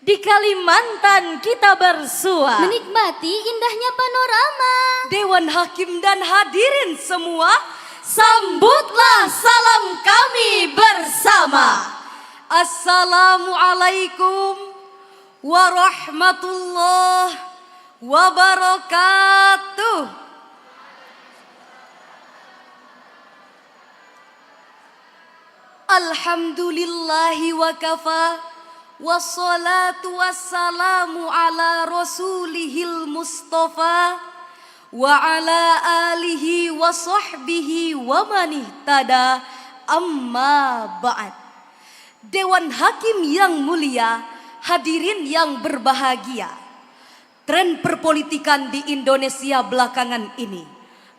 Di Kalimantan kita bersua, menikmati indahnya panorama. Dewan Hakim dan hadirin semua, sambutlah salam kami bersama. Assalamualaikum warahmatullahi wabarakatuh. Alhamdulillahi wa kafa. Wassalatu wassalamu ala rasulihil mustafa wa ala alihi wa sahbihi wa manihtada amma ba'd. Dewan Hakim yang mulia, hadirin yang berbahagia. Tren perpolitikan di Indonesia belakangan ini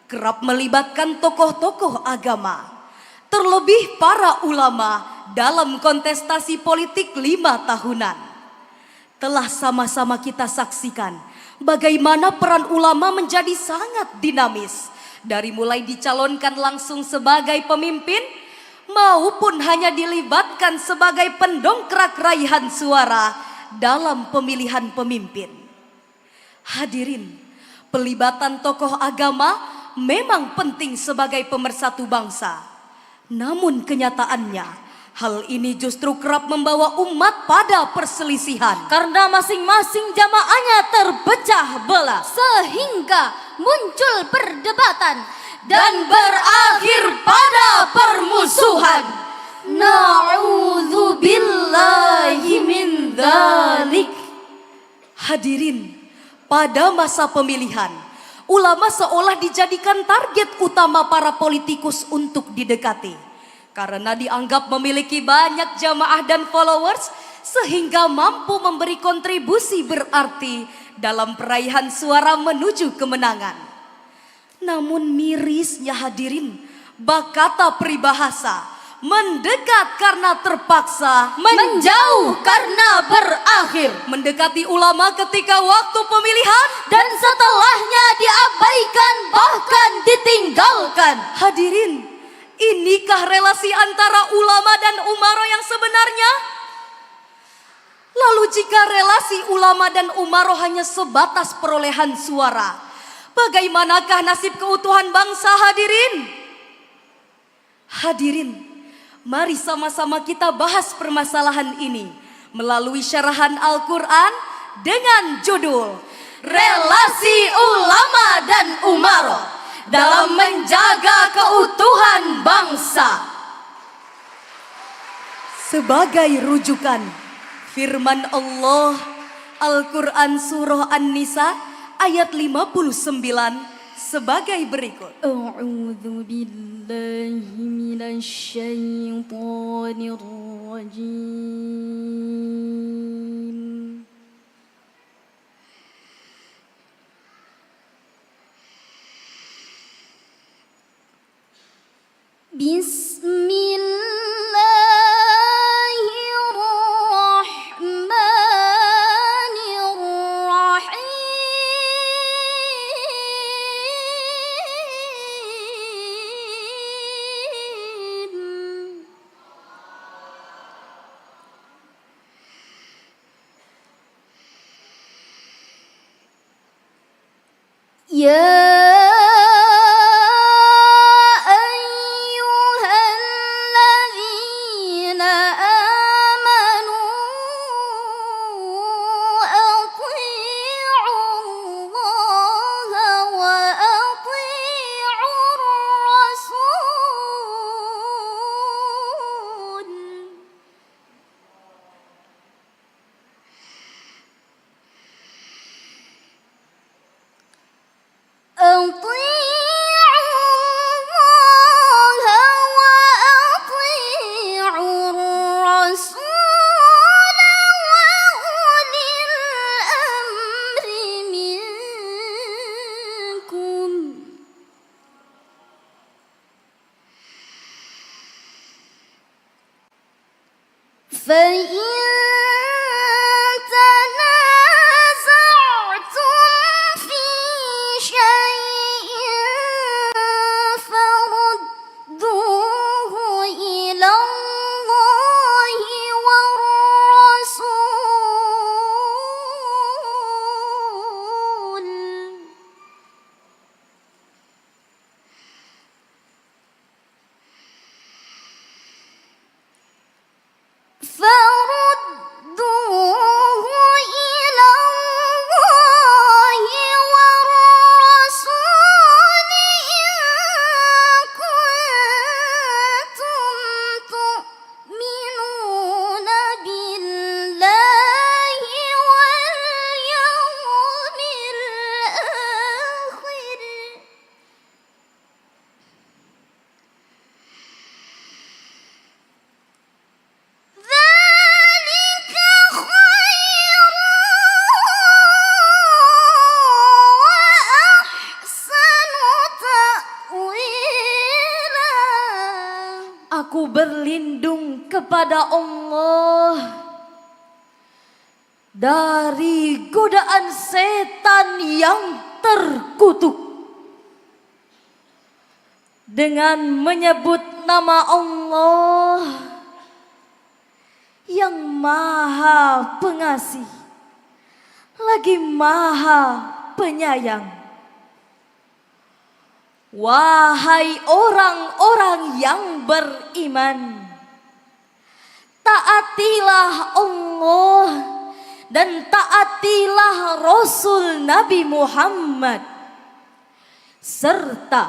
kerap melibatkan tokoh-tokoh agama, terlebih para ulama dalam kontestasi politik 5 tahunan. Telah sama-sama kita saksikan bagaimana peran ulama menjadi sangat dinamis, dari mulai dicalonkan langsung sebagai pemimpin maupun hanya dilibatkan sebagai pendongkrak raihan suara dalam pemilihan pemimpin. Hadirin, pelibatan tokoh agama memang penting sebagai pemersatu bangsa. Namun kenyataannya, hal ini justru kerap membawa umat pada perselisihan karena masing-masing jamaahnya terpecah belah, sehingga muncul perdebatan dan berakhir pada permusuhan. Na'udzubillahi min dzalik. Hadirin, pada masa pemilihan, ulama seolah dijadikan target utama para politikus untuk didekati. Karena dianggap memiliki banyak jamaah dan followers, sehingga mampu memberi kontribusi berarti dalam peraihan suara menuju kemenangan. Namun mirisnya hadirin, bakata peribahasa, mendekat karena terpaksa, menjauh karena berakhir. Mendekati ulama ketika waktu pemilihan dan setelahnya diabaikan bahkan ditinggalkan. Hadirin, inikah relasi antara ulama dan umaro yang sebenarnya? Lalu jika relasi ulama dan umaro hanya sebatas perolehan suara, bagaimanakah nasib keutuhan bangsa hadirin? Hadirin, mari sama-sama kita bahas permasalahan ini melalui syarahan Al-Quran dengan judul Relasi Ulama dan Umaro dalam menjaga keutuhan bangsa. Sebagai rujukan, firman Allah Al-Quran Surah An-Nisa ayat 59 sebagai berikut. A'udzu billahi minasy syaithanir rajim. Bismillahirrahmanirrahim. Ya kepada Allah dari godaan setan yang terkutuk dengan menyebut nama Allah yang Maha Pengasih lagi Maha Penyayang. Wahai orang-orang yang beriman, taatilah Allah dan taatilah Rasul Nabi Muhammad serta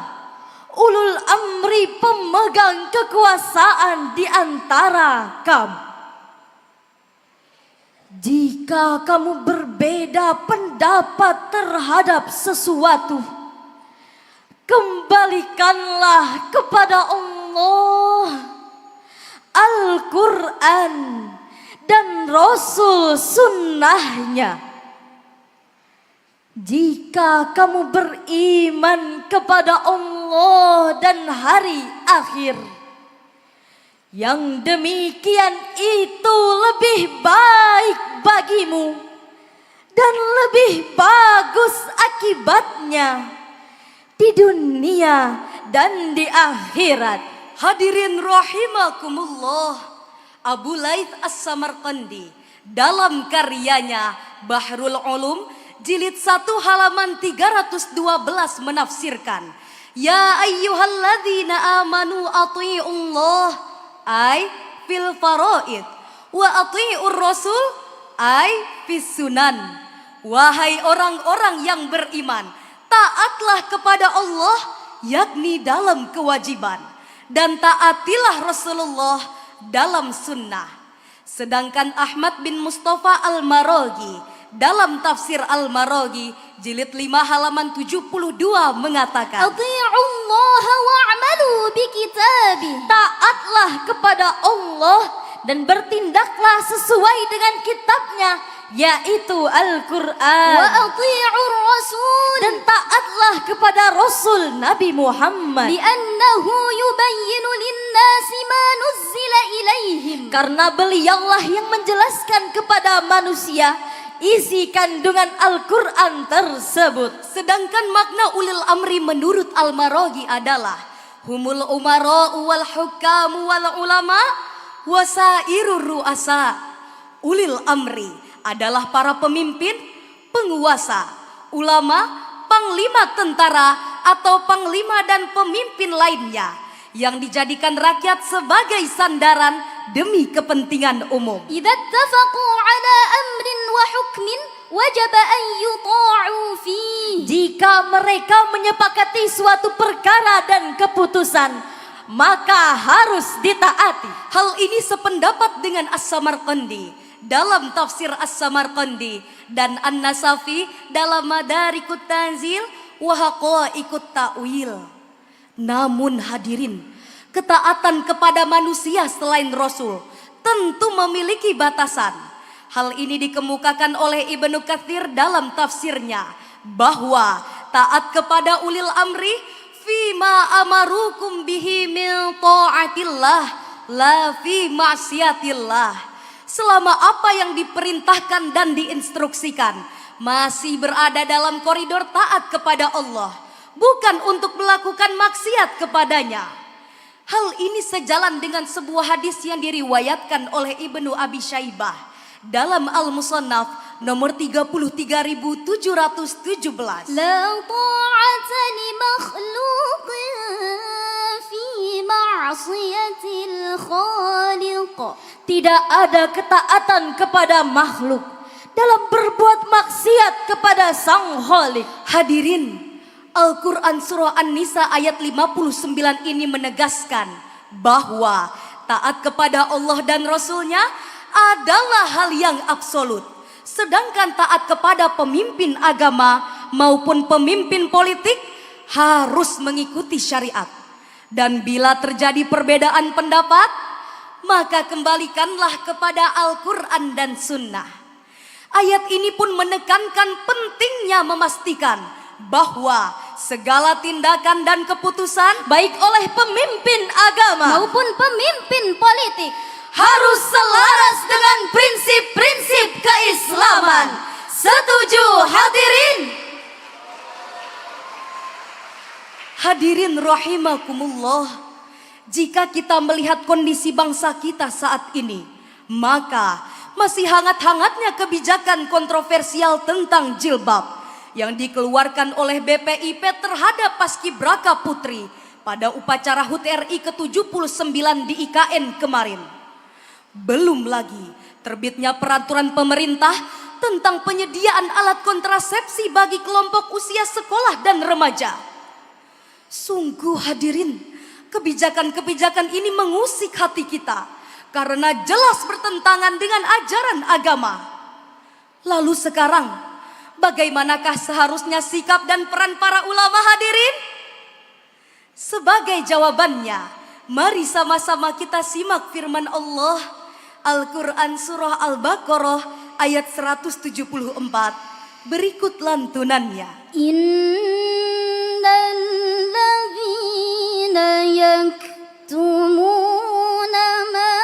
ulul amri pemegang kekuasaan di antara kamu. Jika kamu berbeda pendapat terhadap sesuatu, kembalikanlah kepada Allah, Al-Quran dan Rasul sunnahnya. Jika kamu beriman kepada Allah dan hari akhir, yang demikian itu lebih baik bagimu dan lebih bagus akibatnya di dunia dan di akhirat. Hadirin rahimakumullah, Abu Laits As-Samarqandi dalam karyanya Bahrul Ulum jilid 1 halaman 312 menafsirkan, ya ayyuhalladzina amanu athi'ullah ay fil faraid wa athi'ur rasul ay fis sunan. Wahai orang-orang yang beriman, taatlah kepada Allah yakni dalam kewajiban, dan taatilah Rasulullah dalam sunnah. Sedangkan Ahmad bin Mustafa Al-Maraghi dalam tafsir Al-Maraghi jilid 5 halaman 72 mengatakan, Ati'ullaha wa'malu bikitabi. taatlah kepada Allah dan bertindaklah sesuai dengan kitabnya, yaitu Al-Quran. Wa ati'ur rasul. Dan taatlah kepada Rasul Nabi Muhammad, Li'annahu yubayyinu linnasi ma nuzzila ilaihim. karena beliaulah yang menjelaskan kepada manusia isi kandungan Al-Quran tersebut. Sedangkan makna ulil amri menurut Al-Maraghi adalah humul umara'u wal hukamu wal ulama wasairur ru'asa. Ulil amri adalah para pemimpin, penguasa, ulama, panglima tentara atau panglima dan pemimpin lainnya yang dijadikan rakyat sebagai sandaran demi kepentingan umum. Idza ittafaqu ala amrin wa hukmin wajaba an yuta'u fi. Jika mereka menyepakati suatu perkara dan keputusan, maka harus ditaati. Hal ini sependapat dengan As-Samarqandi dalam tafsir As-Samarqandi dan An-Nasafi dalam Madarikut Tanzil wa Haqa'iqut Ta'wil. Namun hadirin, ketaatan kepada manusia selain Rasul tentu memiliki batasan. Hal ini dikemukakan oleh Ibnu Katsir dalam tafsirnya bahwa taat kepada ulil amri fima amarukum bihi min ta'atillah la fi ma'siyatillah. Selama apa yang diperintahkan dan diinstruksikan masih berada dalam koridor taat kepada Allah, bukan untuk melakukan maksiat kepadanya. Hal ini sejalan dengan sebuah hadis yang diriwayatkan oleh Ibnu Abi Syaibah dalam Al-Musannaf nomor 33.717. La ta'ata li makhluqin fi ma'siyatil khaliq. Tidak ada ketaatan kepada makhluk dalam berbuat maksiat kepada Sang Khalik. Hadirin, Al-Quran Surah An-Nisa ayat 59 ini menegaskan bahwa taat kepada Allah dan Rasulnya adalah hal yang absolut. Sedangkan taat kepada pemimpin agama maupun pemimpin politik harus mengikuti syariat. Dan bila terjadi perbedaan pendapat, maka kembalikanlah kepada Al-Quran dan Sunnah. Ayat ini pun menekankan pentingnya memastikan bahwa segala tindakan dan keputusan baik oleh pemimpin agama maupun pemimpin politik harus selaras dengan prinsip-prinsip keislaman. Setuju hadirin? Hadirin rahimakumullah, jika kita melihat kondisi bangsa kita saat ini, maka masih hangat-hangatnya kebijakan kontroversial tentang jilbab yang dikeluarkan oleh BPIP terhadap Paskibraka Putri pada upacara HUT RI ke-79 di IKN kemarin. Belum lagi terbitnya peraturan pemerintah tentang penyediaan alat kontrasepsi bagi kelompok usia sekolah dan remaja. Sungguh hadirin, kebijakan-kebijakan ini mengusik hati kita karena jelas bertentangan dengan ajaran agama. Lalu sekarang, bagaimanakah seharusnya sikap dan peran para ulama hadirin? Sebagai jawabannya, mari sama-sama kita simak firman Allah, Al-Quran Surah Al-Baqarah ayat 174. Berikut lantunannya. Innalladzina yaktumuna ma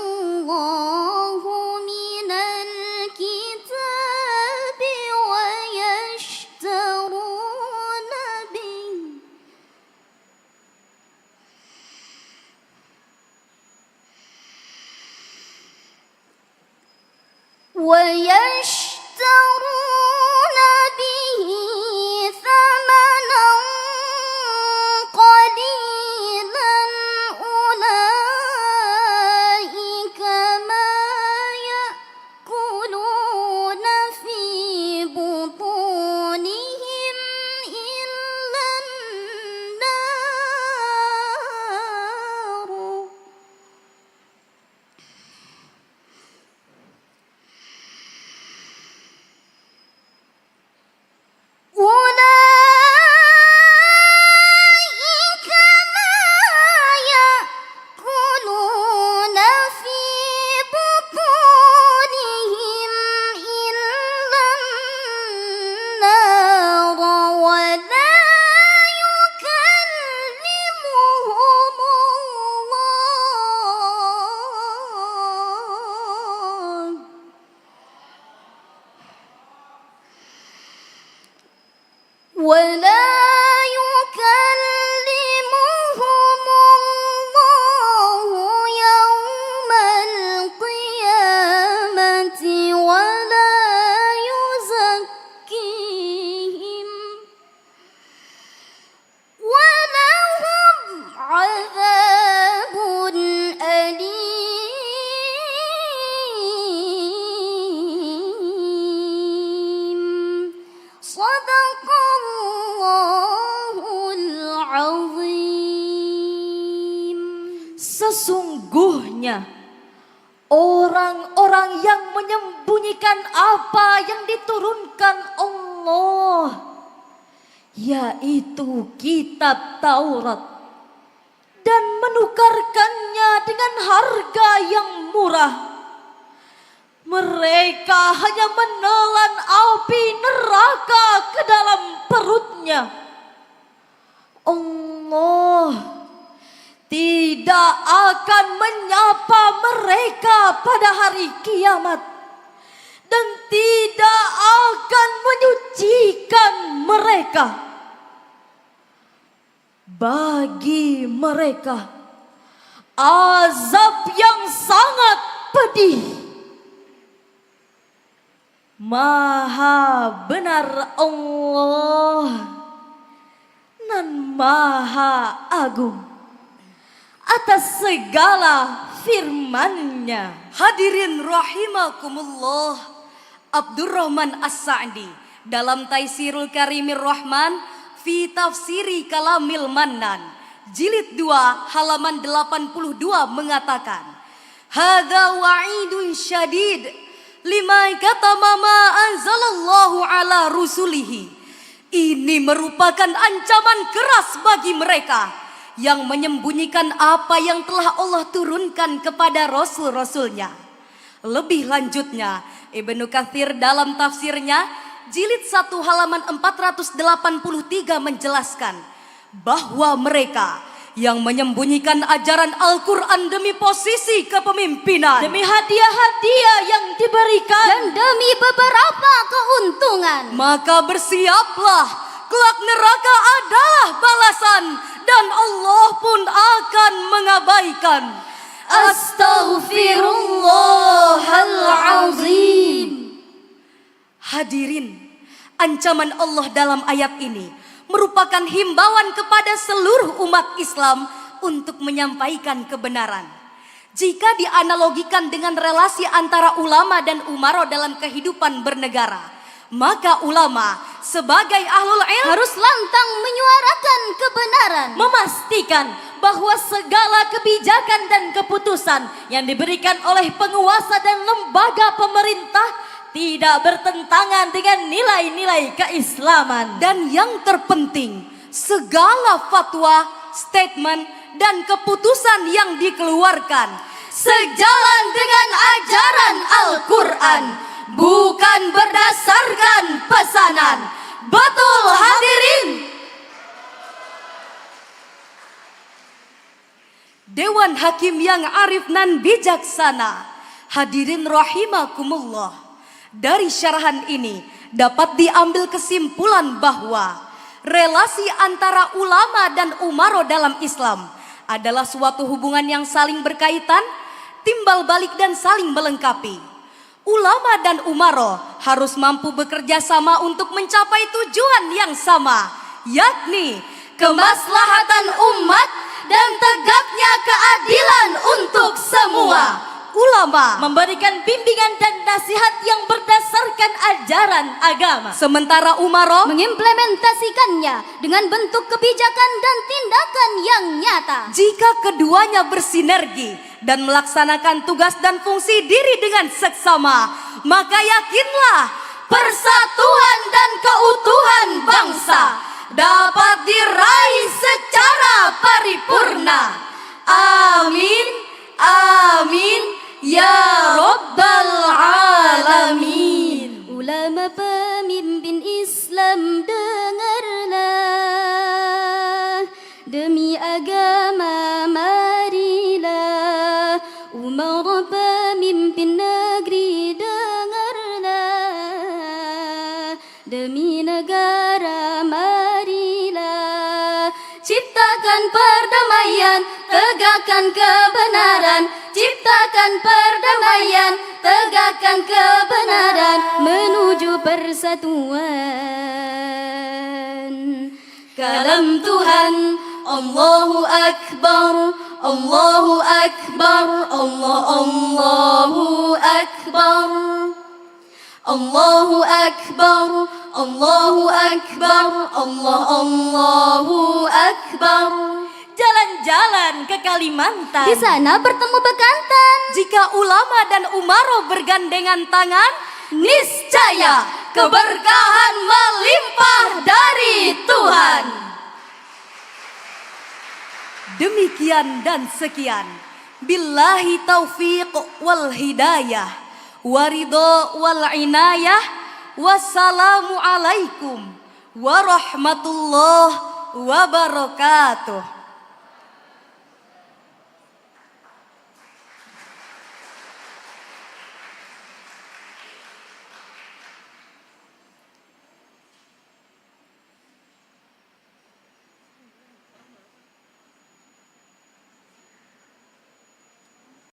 anzalallahu minal kitabi wa yashtaruna bihi ويشترون به ثمنا قليلا أولئك ما يأكلون في بطونهم إلا النار أولئك ما يأكلون في بطونهم إلا النار ولا يكلمهم الله ولا يكلمهم الله يوم القيامة ولا يزكيهم ولهم عذاب أليم صدق Allahul Azim. Sesungguhnya orang-orang yang menyembunyikan apa yang diturunkan Allah, yaitu kitab Taurat, dan menukarkannya dengan harga yang murah, mereka hanya menelan api neraka ke dalam perutnya. Allah tidak akan menyapa mereka pada hari kiamat dan tidak akan menyucikan mereka. Bagi mereka azab yang sangat pedih. Maha benar Allah dan Maha Agung atas segala firman-Nya. Hadirin rahimakumullah, Abdurrahman As-Sa'di dalam Taisirul Karimir Rahman fi Tafsiri Kalamil Mannan jilid 2 halaman 82 mengatakan, hadza wa'idun syadid lima katama ma anzalallahu ala rusulihi. Ini merupakan ancaman keras bagi mereka yang menyembunyikan apa yang telah Allah turunkan kepada Rasul-Rasulnya. Lebih lanjutnya, Ibnu Katsir dalam tafsirnya jilid 1 halaman 483 menjelaskan bahwa mereka yang menyembunyikan ajaran Al-Quran demi posisi kepemimpinan, demi hadiah-hadiah yang diberikan, dan demi beberapa keuntungan. maka bersiaplah, kelak neraka adalah balasan dan Allah pun akan mengabaikan. Astaghfirullahalazim. Hadirin, ancaman Allah dalam ayat ini merupakan himbauan kepada seluruh umat Islam untuk menyampaikan kebenaran. Jika dianalogikan dengan relasi antara ulama dan umaro dalam kehidupan bernegara, maka ulama sebagai ahlul ilm harus lantang menyuarakan kebenaran, memastikan bahwa segala kebijakan dan keputusan yang diberikan oleh penguasa dan lembaga pemerintah tidak bertentangan dengan nilai-nilai keislaman. Dan yang terpenting, segala fatwa, statement, dan keputusan yang dikeluarkan sejalan dengan ajaran Al-Quran, bukan berdasarkan pesanan. Betul hadirin? Dewan Hakim yang arif nan bijaksana, hadirin rahimakumullah. Dari syarahan ini dapat diambil kesimpulan bahwa relasi antara ulama dan umaro dalam Islam adalah suatu hubungan yang saling berkaitan, timbal balik dan saling melengkapi. Ulama dan umaro harus mampu bekerja sama untuk mencapai tujuan yang sama, yakni kemaslahatan umat dan tegaknya keadilan untuk semua. Ulama memberikan bimbingan dan nasihat yang berdasarkan ajaran agama, sementara umaro mengimplementasikannya dengan bentuk kebijakan dan tindakan yang nyata. Jika keduanya bersinergi dan melaksanakan tugas dan fungsi diri dengan seksama, maka yakinlah persatuan dan keutuhan bangsa dapat diraih secara paripurna. Amin, amin, ya Rabbal Alamin. Ulama pemimpin Islam, dengarlah, demi agama marilah. Umara pemimpin negeri, dengarlah, demi negara marilah. Ciptakan perdamaian, tegakkan kebenaran. Ciptakan perdamaian, tegakkan kebenaran, menuju persatuan. Kalam Tuhan, Allahu Akbar, Allahu Akbar, Allahu Akbar, Allahu Akbar, Allahu Akbar, Allahu Akbar. Jalan-jalan ke Kalimantan, Di sana bertemu bekantan. jika ulama dan umaro bergandengan tangan, niscaya keberkahan melimpah dari Tuhan. Demikian dan sekian. Billahi taufiq wal hidayah, waridho wal inayah. Wassalamualaikum warahmatullahi wabarakatuh.